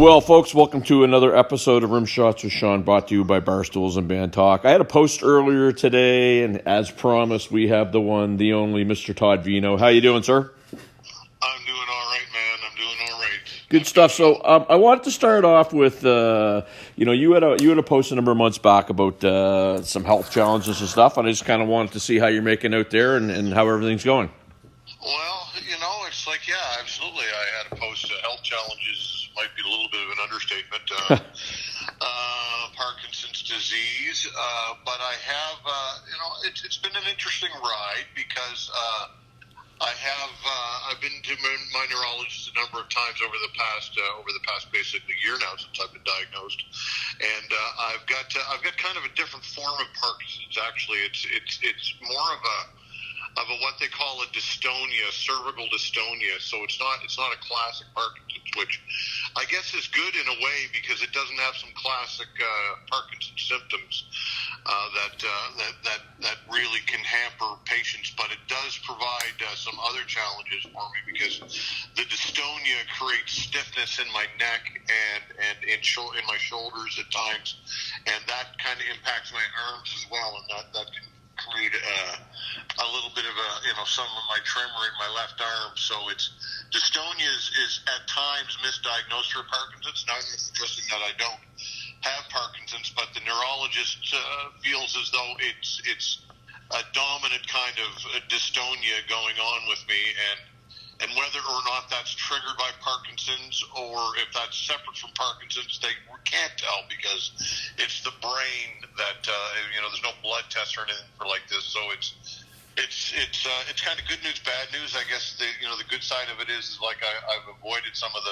Well, folks, welcome to another episode of Rimshots with Sean, brought to you by Barstools and Bandtalk. I had a post earlier today, and as promised, we have the one, the only, Mr. Todd Veinotte. How you doing, sir? I'm doing all right, man. I'm doing all right. Good stuff. So I wanted to start off with, you had a post a number of months back about some health challenges and stuff, and I just kind of wanted to see how you're making out there and how everything's going. Well, it's like, yeah, absolutely. I had a post. Health challenges might be a little bit of an understatement. Parkinson's disease, but I have, it's been an interesting ride because I've been to my neurologist a number of times over the past basically year now since I've been diagnosed, and I've got kind of a different form of Parkinson's. Actually, it's more of a what they call a dystonia, cervical dystonia. So it's not a classic Parkinson's, which I guess is good in a way because it doesn't have some classic Parkinson's symptoms that really can hamper patients. But it does provide some other challenges for me because the dystonia creates stiffness in my neck and in my shoulders at times, and that kind of impacts my arms as well, and that can create a little bit of some of my tremor in my left arm. So dystonia is at times misdiagnosed for Parkinson's. Now I'm suggesting that I don't have Parkinson's, but the neurologist feels as though it's a dominant kind of dystonia going on with me, and whether or not that's triggered by Parkinson's or if that's separate from Parkinson's, they can't tell because it's the brain that there's no blood test or anything for like this. So it's kind of good news, bad news. I guess the good side of it is like I've avoided some of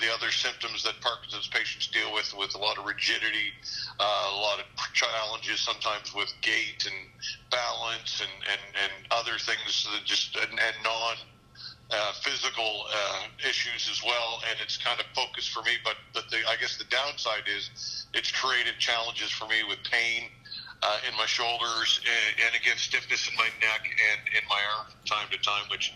the other symptoms that Parkinson's patients deal with a lot of rigidity, a lot of challenges sometimes with gait and balance and other things that and non physical issues as well, and it's kind of focused for me. But I guess the downside is it's created challenges for me with pain in my shoulders and again stiffness in my neck and in my arm from time to time, which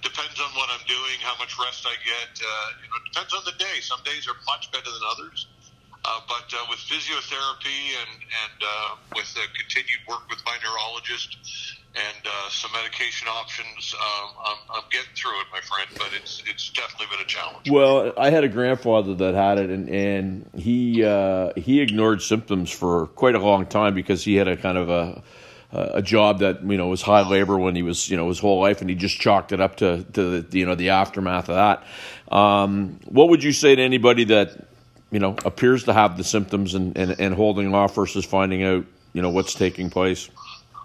depends on what I'm doing, how much rest I get. It depends on the day. Some days are much better than others. But with physiotherapy and with continued work with my neurologist and some medication options, I'm getting through it, my friend. But it's definitely been a challenge. Well, I had a grandfather that had it, and he ignored symptoms for quite a long time because he had a kind of a job that was high labor when he was his whole life, and he just chalked it up to the aftermath of that. What would you say to anybody that appears to have the symptoms and holding off versus finding out what's taking place?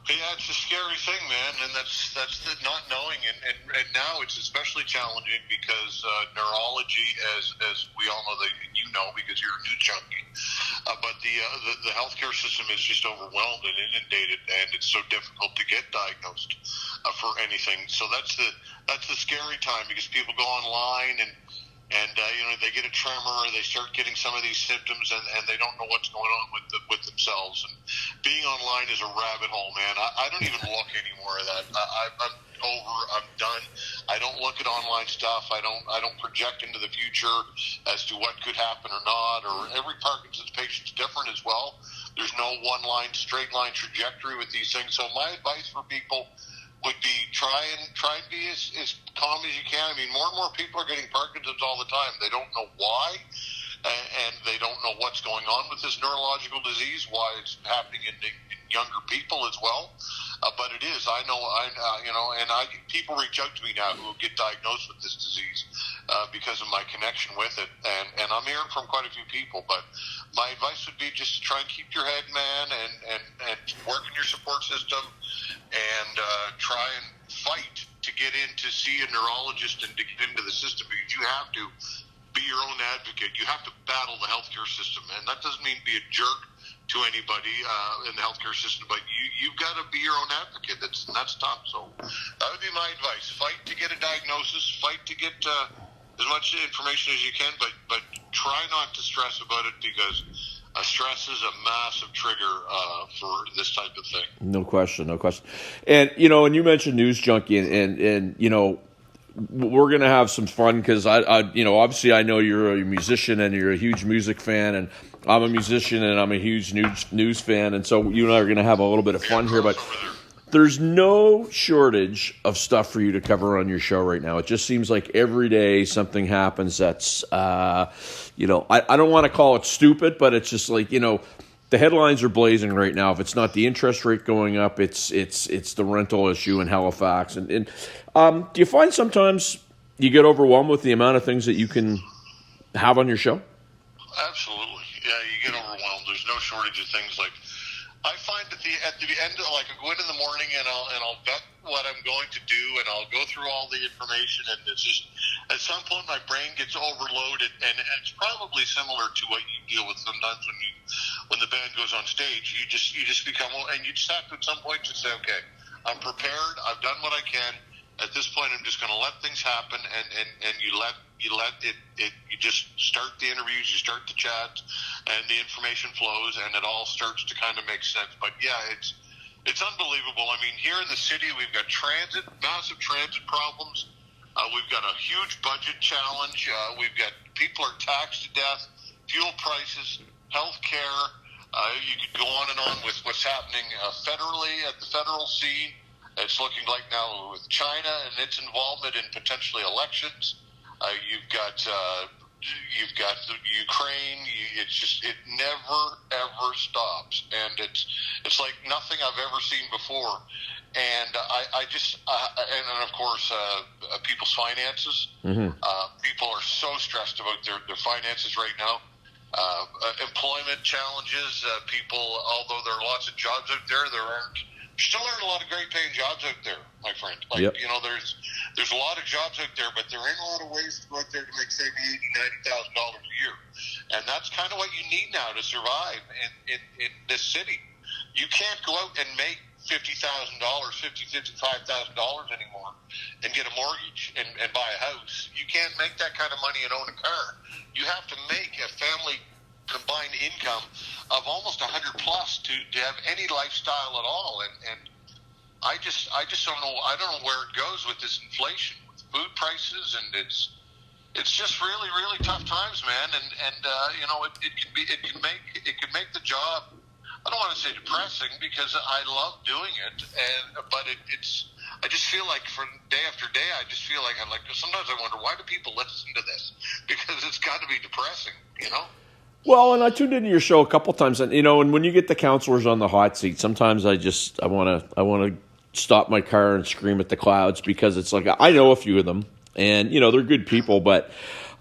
Yeah, it's a scary thing, man, and that's the not knowing, and now it's especially challenging because neurology, as we all know, because you're a news junkie, but the healthcare system is just overwhelmed and inundated, and it's so difficult to get diagnosed for anything. So that's the scary time because people go online and they get a tremor, or they start getting some of these symptoms, and they don't know what's going on with themselves. And being online is a rabbit hole, man. I don't even look anymore at that. I'm over. I'm done. I don't look at online stuff. I don't project into the future as to what could happen or not. Or every Parkinson's patient's different as well. There's no straight line trajectory with these things. So my advice for people would be try and be as calm as you can. I mean, more and more people are getting Parkinson's all the time. They don't know why, and they don't know what's going on with this neurological disease, why it's happening in younger people as well. But it is. I know. People reach out to me now who get diagnosed with this disease because of my connection with it, and I'm hearing from quite a few people. But my advice would be just try and keep your head, man, and work in your support system, and try and fight to get in to see a neurologist and to get into the system, because you have to be your own advocate. You have to battle the healthcare system, and that doesn't mean be a jerk to anybody in the healthcare system, but you've got to be your own advocate. That's tough. So that would be my advice. Fight to get a diagnosis. Fight to get as much information as you can, but try not to stress about it, because stress is a massive trigger for this type of thing. No question. And and you mentioned news junkie, and we're going to have some fun because obviously I know you're a musician and you're a huge music fan, and I'm a musician and I'm a huge news fan, and so you and I are going to have a little bit of fun here. But there's no shortage of stuff for you to cover on your show right now. It just seems like every day something happens that's, I don't want to call it stupid, but it's just like, the headlines are blazing right now. If it's not the interest rate going up, it's the rental issue in Halifax. And do you find sometimes you get overwhelmed with the amount of things that you can have on your show? Absolutely. Yeah, you get overwhelmed. There's no shortage of things. Like, I find at the end, like, I go in the morning and I'll vet what I'm going to do, and I'll go through all the information, and it's just, at some point my brain gets overloaded, and it's probably similar to what you deal with sometimes when the band goes on stage. You just become, and you just have to at some point just say, okay, I'm prepared, I've done what I can. At this point, I'm just going to let things happen, and you let it. You just start the interviews, you start the chats, and the information flows, and it all starts to kind of make sense. But yeah, it's unbelievable. I mean, here in the city, we've got massive transit problems. We've got a huge budget challenge. We've got people are taxed to death. Fuel prices, health care. You could go on and on with what's happening federally at the federal scene. It's looking like now with China and its involvement in potentially elections. You've got the Ukraine. It never ever stops, and it's like nothing I've ever seen before. And and of course people's finances. Mm-hmm. People are so stressed about their finances right now. Employment challenges. People, although there are lots of jobs out there, still aren't a lot of great paying jobs out there, my friend. Like, yep. There's a lot of jobs out there, but there ain't a lot of ways to go out there to make $70,000, $80,000 a year. And that's kind of what you need now to survive in this city. You can't go out and make $50,000, $55,000 anymore and get a mortgage and buy a house. You can't make that kind of money and own a car. You have to make a family combined income of almost 100 plus to have any lifestyle at all, and I just don't know. I don't know where it goes with this inflation, with food prices, and it's just really tough times, man. And it can make the job. I don't want to say depressing because I love doing it, but I just feel like from day after day, sometimes I wonder, why do people listen to this? Because it's got to be depressing, Well, and I tuned into your show a couple times, and and when you get the counselors on the hot seat, sometimes I want to stop my car and scream at the clouds, because it's like, I know a few of them, and they're good people, but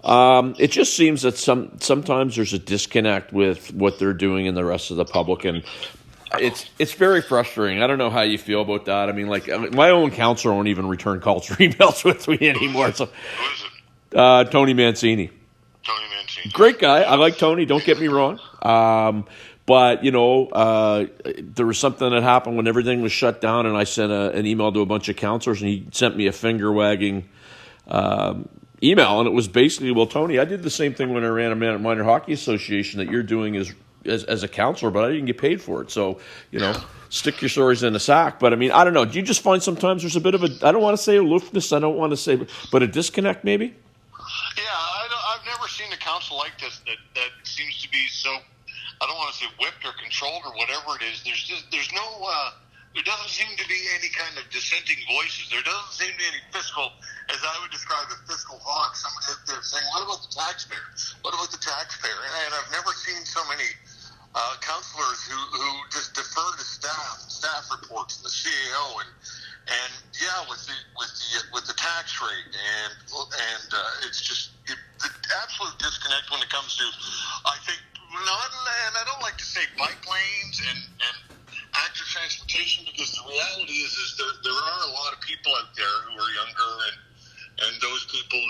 it just seems that sometimes there's a disconnect with what they're doing and the rest of the public, and it's very frustrating. I don't know how you feel about that. I mean, my own counselor won't even return calls or emails with me anymore. So, Tony Mancini. Great guy. I like Tony. Don't get me wrong. But, there was something that happened when everything was shut down, and I sent an email to a bunch of counselors, and he sent me a finger-wagging email, and it was basically, well, Tony, I did the same thing when I ran a minor hockey association that you're doing as a counselor, but I didn't get paid for it. So, stick your stories in a sack. But, I mean, I don't know. Do you just find sometimes there's a bit of I don't want to say aloofness, I don't want to say, but a disconnect maybe? Yeah, I've never seen a council like this that seems to be so, I don't want to say whipped or controlled or whatever it is. There doesn't seem to be any kind of dissenting voices. There doesn't seem to be any fiscal, as I would describe a fiscal hawk, someone out there saying, what about the taxpayer? What about the taxpayer? And I've never seen so many councillors who just defer to staff reports, the CAO, and with the tax rate, and it's just the absolute disconnect when it comes to, I think, and I don't like to say bike lanes and active transportation, because the reality is there are a lot of people out there who are younger and those people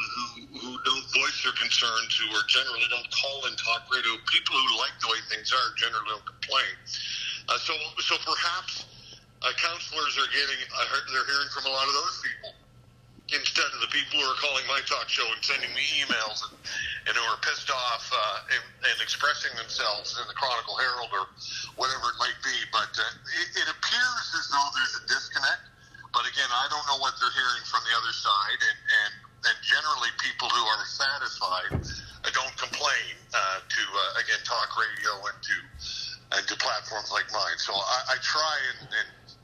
who don't voice their concerns, who generally don't call in talk radio. People who like the way things are generally don't complain. So perhaps counselors are they're hearing from a lot of those people instead of the people who are calling my talk show and sending me emails and who are pissed off and expressing themselves in the Chronicle Herald or whatever it might be. But it appears as though there's a disconnect. But again, I don't know what they're hearing from the other side, and people who are satisfied don't complain to again, talk radio and to platforms like mine. So I try and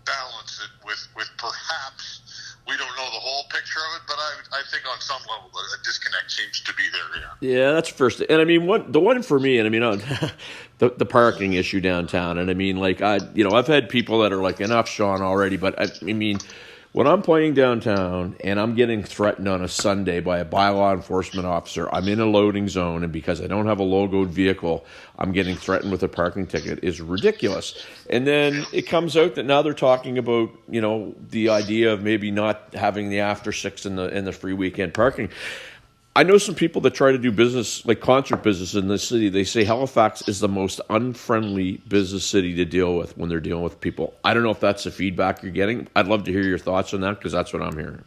balance it with perhaps we don't know the whole picture of it, but I think on some level a disconnect seems to be there. Yeah, that's first. And I mean, the one for me, and I mean, the parking issue downtown, and I mean, like I've had people that are like, enough, Sean, already. But I mean, when I'm playing downtown and I'm getting threatened on a Sunday by a bylaw enforcement officer, I'm in a loading zone, and because I don't have a logoed vehicle, I'm getting threatened with a parking ticket, is ridiculous. And then it comes out that now they're talking about, the idea of maybe not having the after 6 in the free weekend parking. I know some people that try to do business, like concert business in this city. They say Halifax is the most unfriendly business city to deal with when they're dealing with people. I don't know if that's the feedback you're getting. I'd love to hear your thoughts on that, because that's what I'm hearing.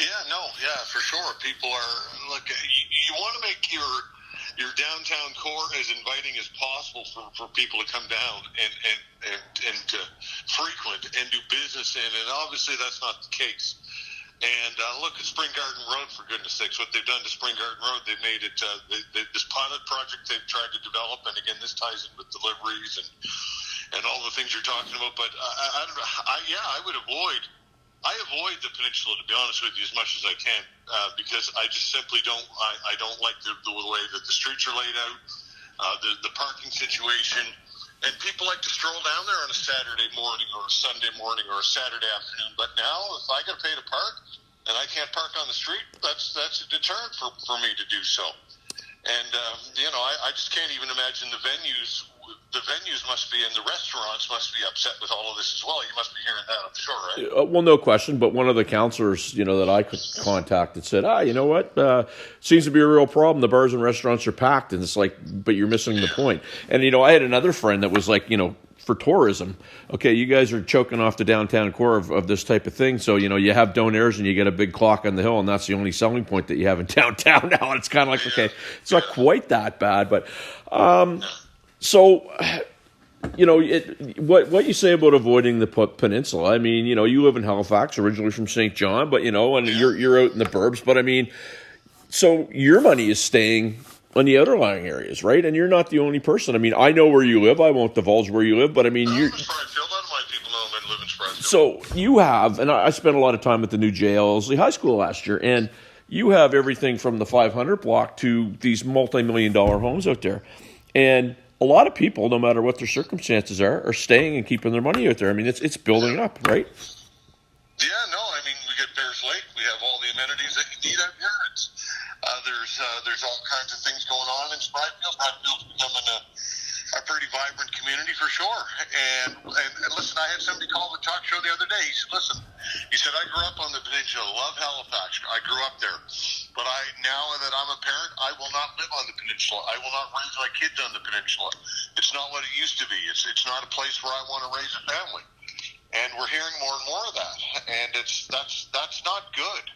Yeah, for sure. People are, look, you want to make your downtown core as inviting as possible for people to come down and to frequent and do business in, and obviously that's not the case. And look at Spring Garden Road, for goodness sakes. What they've done to Spring Garden Road, they've made it this pilot project they've tried to develop, and again, this ties in with deliveries and all the things you're talking about. But I don't know. I avoid the peninsula, to be honest with you, as much as I can, because I just simply don't. I don't like the way that the streets are laid out, the parking situation. And people like to stroll down there on a Saturday morning or a Sunday morning or a Saturday afternoon. But now, if I got to pay to park and I can't park on the street, that's a deterrent for me to do so. And I just can't even imagine the venues. The venues must be, and the restaurants must be upset with all of this as well. You must be hearing that, I'm sure, right? Well, no question. But one of the counselors, that I could contacted said, you know what? Seems to be a real problem. The bars and restaurants are packed, and it's like, but you're missing the point. And I had another friend that was like, for tourism, okay, you guys are choking off the downtown core of this type of thing. So, you have donairs and you get a big clock on the hill, and that's the only selling point that you have in downtown now. And it's kind of like, okay, it's not quite that bad, but. So, what you say about avoiding the peninsula? I mean, you live in Halifax, originally from St. John, but and you're out in the burbs. But I mean, so your money is staying on the outlying areas, right? And you're not the only person. I mean, I know where you live. I won't divulge where you live, but I mean, you. So you have, and I spent a lot of time at the new JLSLE High School last year, and you have everything from the 500 block to these multi-million-dollar homes out there, and a lot of people, no matter what their circumstances are staying and keeping their money out there. I mean, it's building up, right? Yeah, no, I mean, we get Bears Lake. We have all the amenities that you need out here. There's all kinds of things going on in Spryfield. Spryfield's becoming a pretty vibrant community for sure. And listen, I had somebody call the talk show the other day. He said, I grew up on the peninsula, love Halifax. I grew up there. But now that I'm a parent, I will not live on the peninsula. I will not raise my kids on the peninsula. It's not what it used to be. It's not a place where I want to raise a family. And we're hearing more and more of that. And that's not good.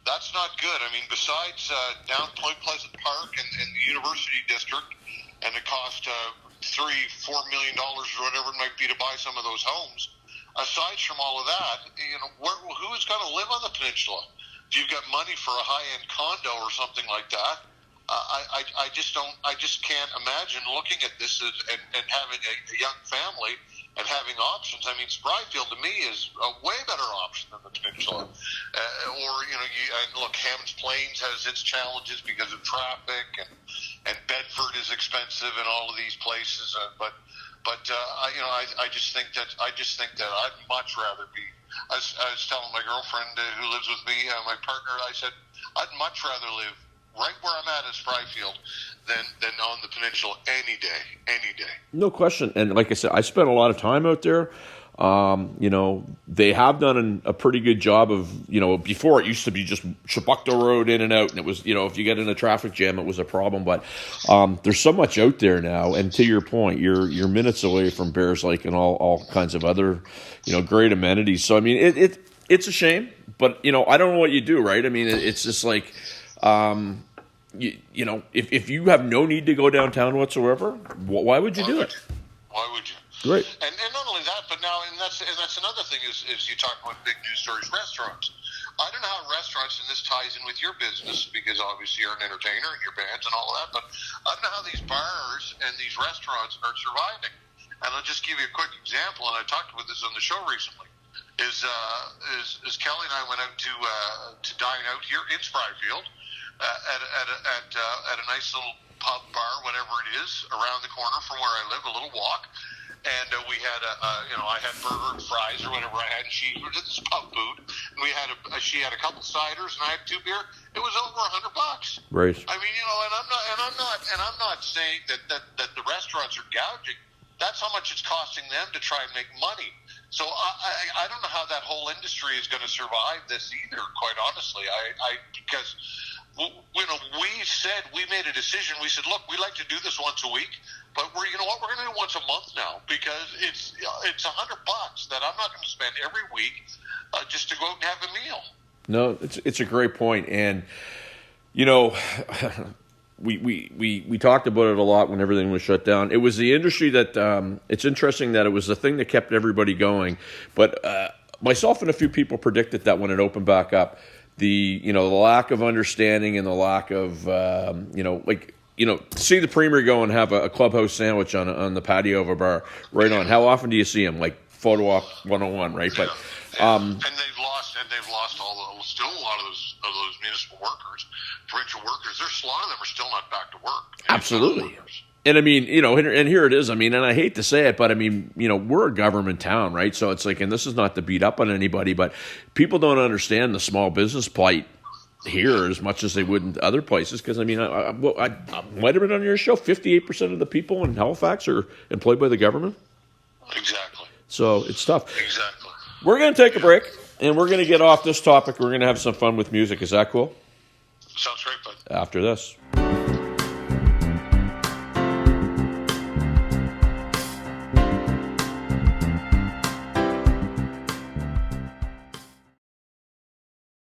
That's not good. I mean, besides down Point Pleasant Park and the University District, and it cost $3-4 million or whatever it might be to buy some of those homes. Aside from all of that, who is going to live on the peninsula? If you've got money for a high-end condo or something like that, I just can't imagine looking at this and having a young family and having options. I mean, Spryfield to me is a way better option than the peninsula. Look, Hammond's Plains has its challenges because of traffic, and Bedford is expensive, and all of these places. But I just think that I'd much rather be. I was telling my girlfriend who lives with me, my partner, I said, I'd much rather live right where I'm at Spryfield than on the peninsula any day. No question. And like I said, I spent a lot of time out there. They have done a pretty good job of, before it used to be just Shabukta Road in and out, and it was, if you get in a traffic jam, it was a problem. But there's so much out there now, and to your point, you're minutes away from Bears Lake and all kinds of other, great amenities. So I mean, it's a shame, but I don't know what you do, right? I mean, it's just like. If you have no need to go downtown whatsoever, why would you do it? Why would you? Great. And not only that, but now, and that's another thing is you talk about big news stories, restaurants. I don't know how restaurants, and this ties in with your business because obviously you're an entertainer and your bands and all of that, but I don't know how these bars and these restaurants are surviving. And I'll just give you a quick example, and I talked about this on the show recently. Is Kelly and I went out to dine out here in Spryfield at a nice little pub bar, whatever it is, around the corner from where I live, a little walk. And we had I had burger and fries or whatever I had. And she did this pub food. And she had a couple ciders and I had 2 beer. It was over $100. Right. I mean, and I'm not saying that the restaurants are gouging. That's how much it's costing them to try and make money. So I don't know how that whole industry is going to survive this either. Quite honestly, because we made a decision. We said, look, we like to do this once a week. But we're going to do it once a month now because it's $100 that I'm not going to spend every week just to go out and have a meal. No, it's a great point, and we talked about it a lot when everything was shut down. It was the industry that it's interesting that it was the thing that kept everybody going. But myself and a few people predicted that when it opened back up, the lack of understanding and the lack of see the premier go and have a clubhouse sandwich on the patio of a bar right on. How often do you see him? Like photo op 101, right? But and they've lost still a lot of those municipal workers, provincial workers. A lot of them are still not back to work. Absolutely. And I mean, and here it is. I mean, and I hate to say it, but I mean, we're a government town, right? So it's like, and this is not to beat up on anybody, but people don't understand the small business plight here as much as they would in other places. Because I mean, I might have been on your show. 58% of the people in Halifax are employed by the government. Exactly. So it's tough. Exactly. We're going to take a break, and we're going to get off this topic. We're going to have some fun with music. Is that cool? Sounds great, bud. After this.